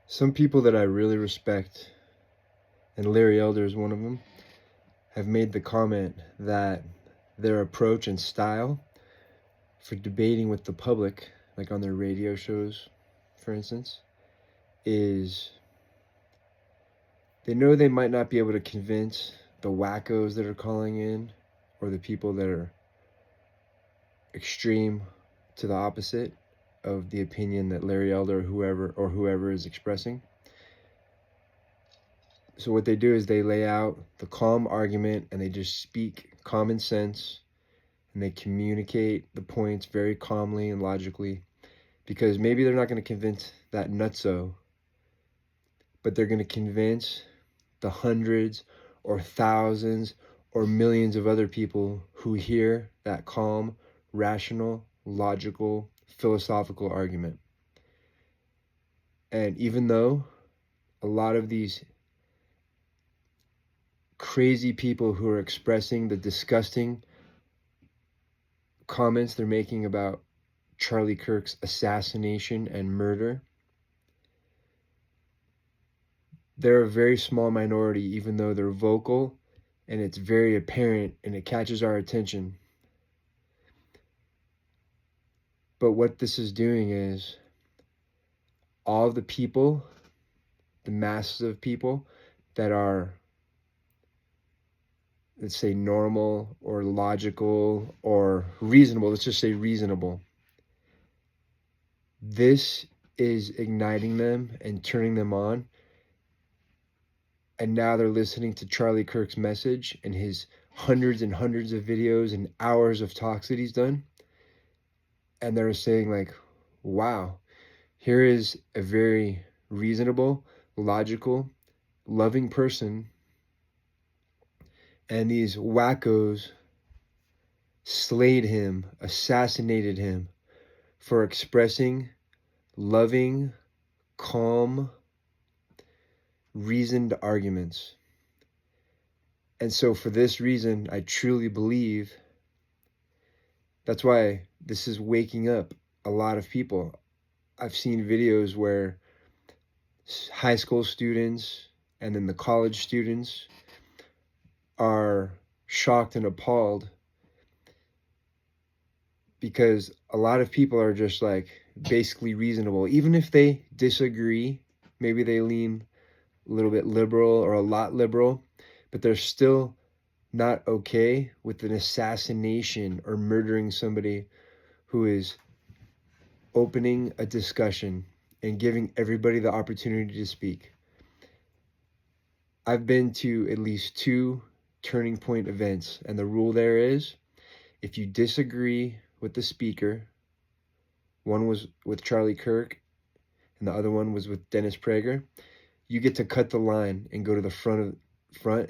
Some people that I really respect, and Larry Elder is one of them, have made the comment that their approach and style for debating with the public, like on their radio shows, for instance, is they know they might not be able to convince the wackos that are calling in or the people that are extreme to the opposite of the opinion that Larry Elder or whoever is expressing. So what they do is they lay out the calm argument and they just speak common sense and they communicate the points very calmly and logically, because maybe they're not going to convince that nutso, but they're going to convince the hundreds or thousands or millions of other people who hear that calm, rational, logical, philosophical argument. And even though a lot of these crazy people who are expressing the disgusting comments they're making about Charlie Kirk's assassination and murder, they're a very small minority, even though they're vocal and it's very apparent and it catches our attention. But what this is doing is all of the people, the masses of people that are, let's say, normal or logical or reasonable, let's just say reasonable, this is igniting them and turning them on. And now they're listening to Charlie Kirk's message and his hundreds and hundreds of videos and hours of talks that he's done. And they're saying like, wow, here is a very reasonable, logical, loving person. And these wackos slayed him, assassinated him for expressing loving, calm, reasoned arguments. And so for this reason, I truly believe that's why this is waking up a lot of people. I've seen videos where high school students and then the college students are shocked and appalled because a lot of people are just like basically reasonable. Even if they disagree, maybe they lean a little bit liberal or a lot liberal, but they're still not okay with an assassination or murdering somebody who is opening a discussion and giving everybody the opportunity to speak. I've been to at least 2 turning point events, and the rule there is if you disagree with the speaker, one was with Charlie Kirk and the other one was with Dennis Prager, you get to cut the line and go to the front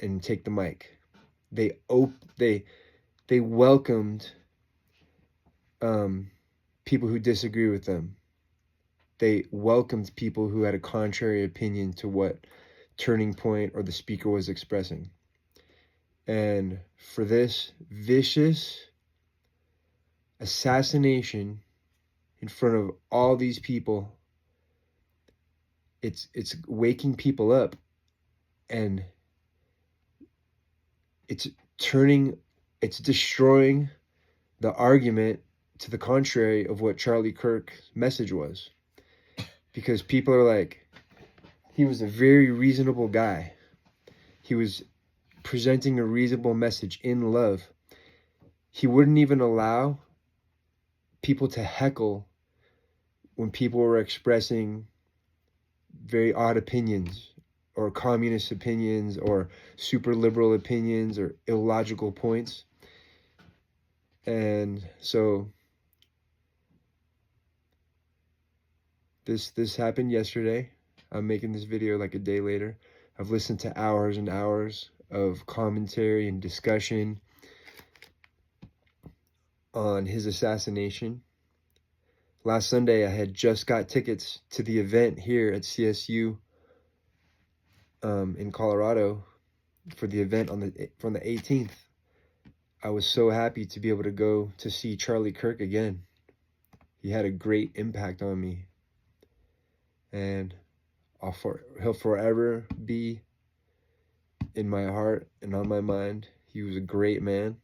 and take the mic. They welcomed people who disagree with them. They welcomed people who had a contrary opinion to what turning point or the speaker was expressing. And for this vicious assassination in front of all these people, it's waking people up, and it's destroying the argument to the contrary of what Charlie Kirk's message was. Because people are like, he was a very reasonable guy. He was presenting a reasonable message in love. He wouldn't even allow people to heckle when people were expressing very odd opinions or communist opinions or super liberal opinions or illogical points. And so this happened yesterday. I'm making this video like a day later. I've listened to hours and hours of commentary and discussion on his assassination. Last Sunday, I had just got tickets to the event here at CSU in Colorado for the event from the 18th. I was so happy to be able to go to see Charlie Kirk again. He had a great impact on me. And he'll forever be in my heart and on my mind. He was a great man,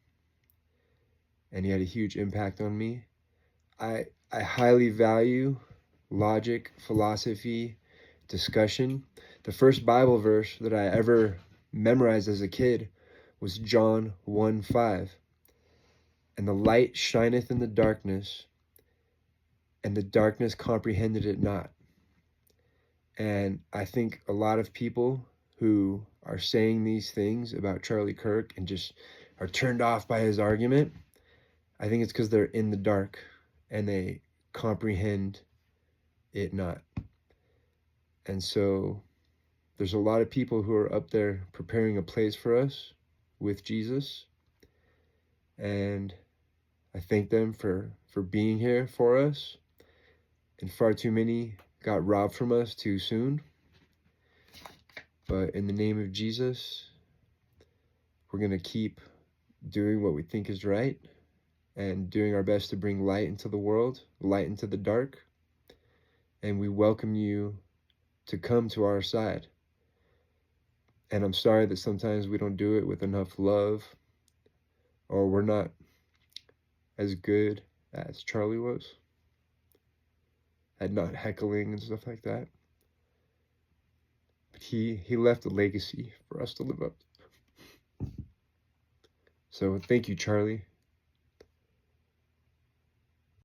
and he had a huge impact on me. I highly value logic, philosophy, discussion. The first Bible verse that I ever memorized as a kid was John 1:5. And the light shineth in the darkness, and the darkness comprehended it not. And I think a lot of people who are saying these things about Charlie Kirk and just are turned off by his argument, I think it's because they're in the dark and they comprehend it not. And so there's a lot of people who are up there preparing a place for us with Jesus. And I thank them for being here for us. And far too many got robbed from us too soon. But in the name of Jesus, we're going to keep doing what we think is right and doing our best to bring light into the world, light into the dark. And we welcome you to come to our side. And I'm sorry that sometimes we don't do it with enough love, or we're not as good as Charlie was at not heckling and stuff like that. But he left a legacy for us to live up to. So thank you, Charlie.